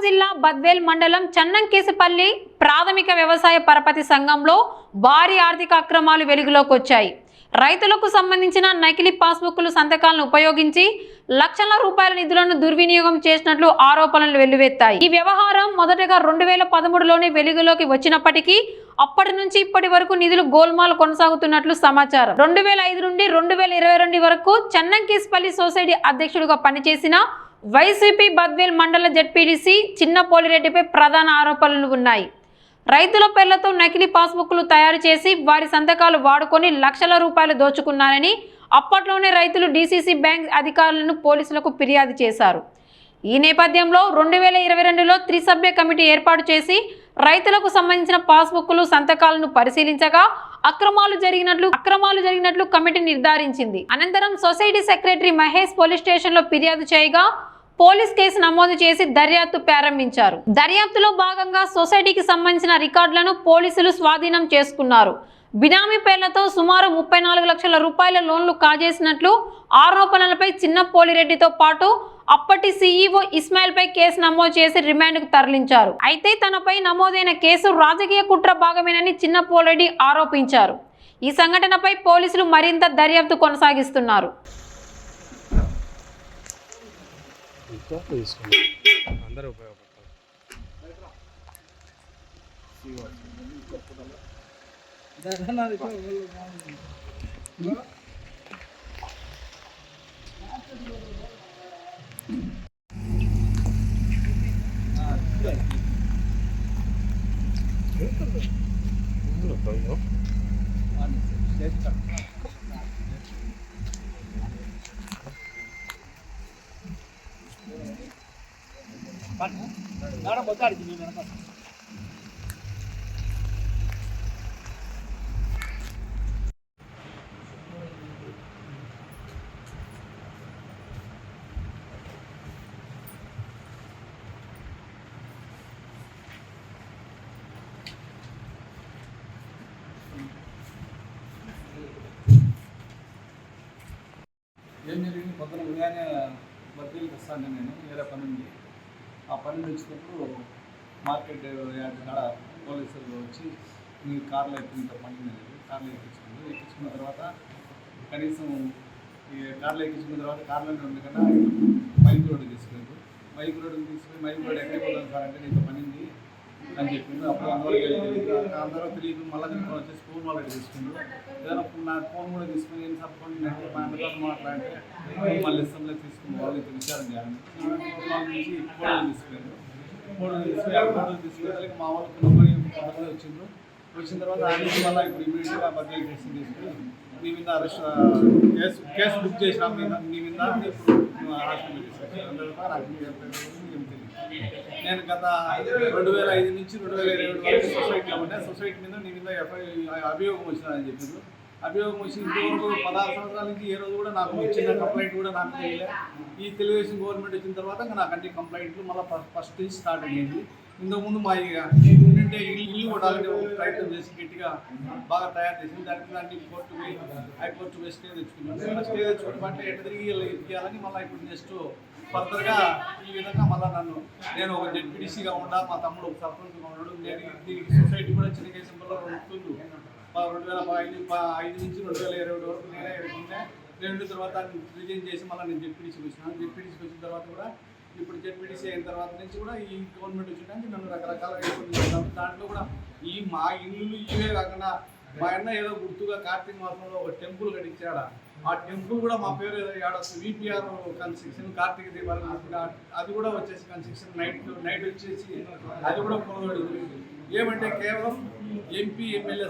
జిల్లా బద్వేల్ మండలం చన్నంకేశపల్లి ప్రాథమిక వ్యవసాయ పరపతి సంఘంలో భారీ ఆర్థిక అక్రమాలు వెలుగులోకి వచ్చాయి. రైతులకు సంబంధించిన నకిలీ పాస్బుక్లు సంతకాలను ఉపయోగించి లక్షల రూపాయల నిధులను దుర్వినియోగం చేసినట్లు ఆరోపణలు వెల్లువెత్తాయి. ఈ వ్యవహారం మొదటగా 2013లోనే వెలుగులోకి వచ్చినప్పటికీ అప్పటి నుంచి ఇప్పటి వరకు నిధులు గోల్మాల్ కొనసాగుతున్నట్లు సమాచారం. 2005 నుండి 2022 వరకు చన్నంకేశపల్లి సొసైటీ అధ్యక్షుడిగా పనిచేసిన వైసీపీ బద్వేల్ మండల జెడ్పీటీసీ చిన్న పోలిరెడ్డిపై ప్రధాన ఆరోపణలు ఉన్నాయి. రైతుల పేర్లతో నకిలీ పాస్బుక్లు తయారు చేసి వారి సంతకాలు వాడుకొని లక్షల రూపాయలు దోచుకున్నారని అప్పట్లోనే రైతులు డీసీసీ బ్యాంక్ అధికారులను పోలీసులకు ఫిర్యాదు చేశారు. ఈ నేపథ్యంలో 2022లో త్రిసభ్య కమిటీ ఏర్పాటు చేసి రైతులకు సంబంధించిన పాస్బుక్లు సంతకాలను పరిశీలించగా అక్రమాలు జరిగినట్లు కమిటీ నిర్ధారించింది. అనంతరం సొసైటీ సెక్రటరీ మహేష్ పోలీస్ స్టేషన్లో ఫిర్యాదు చేయగా పోలీస్ కేసు నమోదు చేసి దర్యాప్తు ప్రారంభించారు. దర్యాప్తులో భాగంగా సొసైటీకి సంబంధించిన రికార్డులను పోలీసులు స్వాధీనం చేసుకున్నారు. బినామీ పేర్లతో సుమారు 34 లక్షల రూపాయల లోన్లు కాజేసినట్లు ఆరోపణలపై చిన్న పోలిరెడ్డితో పాటు అప్పటి సీఈఓ ఇస్మాయిల్ పై కేసు నమోదు చేసి రిమాండ్కు తరలించారు. అయితే తనపై నమోదైన కేసు రాజకీయ కుట్ర భాగమేనని చిన్న పోలిరెడ్డి ఆరోపించారు. ఈ సంఘటనపై పోలీసులు మరింత దర్యాప్తు కొనసాగిస్తున్నారు. అందరూ ఉపయోగపడతారు. ఏం జరిగింది? పొద్దున ఉదయాన్నే బద్వేల్కి వస్తాను నేను వేరే పని ఉంది. ఆ పని వచ్చినప్పుడు మార్కెట్ యార్డ్ కాడ పోలీసులు వచ్చి మీ కార్లో ఎక్కింత పని కార్లో ఎక్కించుకున్న తర్వాత కనీసం ఈ కార్లో ఎక్కించుకున్న తర్వాత కార్లోనే ఉంది కదా మైక్ రోడ్డు తీసుకెళ్ళారు. మైక్ రోడ్డుకి తీసుకుని మైక్ రోడ్ ఎక్కడికి పోతాను సార్ అంటే నీకు పనింది అని చెప్పిండు. అప్పుడు అందరూ తెలియదు. మళ్ళీ తీసుకొని వచ్చేసి ఫోన్ వాళ్ళకి తీసుకుండు. ఏదైనా నా ఫోన్ కూడా తీసుకుని ఏం సపోర్ట్ అంటే మా అన్నతో మాట్లాడితే మళ్ళీ ఇష్టంలో తీసుకుని వాళ్ళు విచారం చేయాలి. నుంచి కోడలు తీసుకెళ్ళారు. కోడలు తీసుకెళ్ళి మా వాళ్ళకి కొంతమంది వచ్చిన తర్వాత ఆ నుంచి మళ్ళీ ఇప్పుడు ఇమీడియట్గా బదిలీ తీసుకుని మీ మీద అరెస్ట్ కేసు బుక్ చేసినా మీ మీద ఇప్పుడు హాస్పిటల్ తీసుకొచ్చాను. నేను గత 2005 నుంచి 2022 వరకు సొసైటీలో ఉండే. సొసైటీ మీద నీ మీద అభియోగం వచ్చిందని చెప్పింది. అభియోగం వచ్చి ఇంతవరకు 16 సంవత్సరాల నుంచి ఏ రోజు కూడా నాకు చిన్న కంప్లైంట్ కూడా నాకు తెలియలే. ఈ తెలుగుదేశం గవర్నమెంట్ వచ్చిన తర్వాత నాకు అన్ని కంప్లైంట్లు మళ్ళీ ఫస్ట్ నుంచి స్టార్ట్ అయ్యింది. ఇంతకుముందు మా ఏంటంటే ఇల్లు కొట్టాలని ప్రయత్నం చేసి గట్టిగా బాగా తయారు చేసింది. దానికి అన్ని కోర్టు పోయి హైకోర్టు పోయి స్టే తెచ్చుకున్నాను. స్టే తెచ్చుకుంటే ఎట్లా తిరిగి ఇవ్వాలని మళ్ళీ ఇప్పుడు నెక్స్ట్ ఫర్దర్గా ఈ విధంగా మళ్ళీ నేను ఒక జెడ్పీటీసీగా ఉండా, మా తమ్ముడు ఒక సర్పంచ్గా ఉన్నాడు. నేను దీనికి సొసైటీ కూడా చిన్న కేసులో 2005 నుంచి 2022 వరకు నేనే ఎదుర్కొంటే 2 తర్వాత రిజైన్ చేసి మళ్ళీ నేను జెడ్పీటీసీకి వచ్చినాను. జెడ్పీటీసీకి వచ్చిన తర్వాత కూడా ఇప్పుడు జెడ్పీటీసీ అయిన తర్వాత నుంచి కూడా ఈ గవర్నమెంట్ వచ్చినాక నన్ను రకరకాలుగా చేస్తాను. దాంట్లో కూడా మా ఇల్లు ఇవే కాకుండా మా అన్న ఏదో గుర్తుగా కార్తీక మాసంలో ఒక టెంపుల్ కట్టించాడ. ఆ టెంపుల్ కూడా మా పేరు ఏదో విపిఆర్ కన్స్ట్రక్షన్ కార్తీక దీపావళి అది కూడా వచ్చేసి కన్స్ట్రక్షన్ నైట్ వచ్చేసి అది కూడా కొనగొడదు. ఏమంటే కేవలం ఎంపీ ఎమ్మెల్యే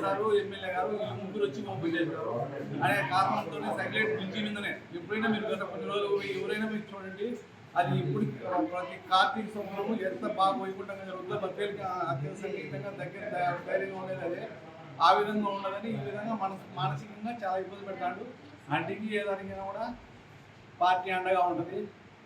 గారు ఈ ముగ్గురు వచ్చి ఓపెన్ చేశారు అనే కారణంతోనే సైలెంట్ బ్రిడ్జి మీదనే ఎప్పుడైనా మీరు గత కొన్ని రోజులు ఎవరైనా మీరు చూడండి, అది ఇప్పుడు ప్రతి కార్తీక సంవత్సరము ఎంత బాగా వైకుంఠంగా జరుగుతుందో బద్వేల్కి అత్యంత సంగీతంగా దగ్గర ధైర్యంగా ఉండేది. అదే ఆ విధంగా ఉండదని ఈ విధంగా మానసికంగా చాలా ఇబ్బంది పెడతాడు. అంటికి ఏదడిగినా కూడా పార్టీ అండగా ఉంటుంది.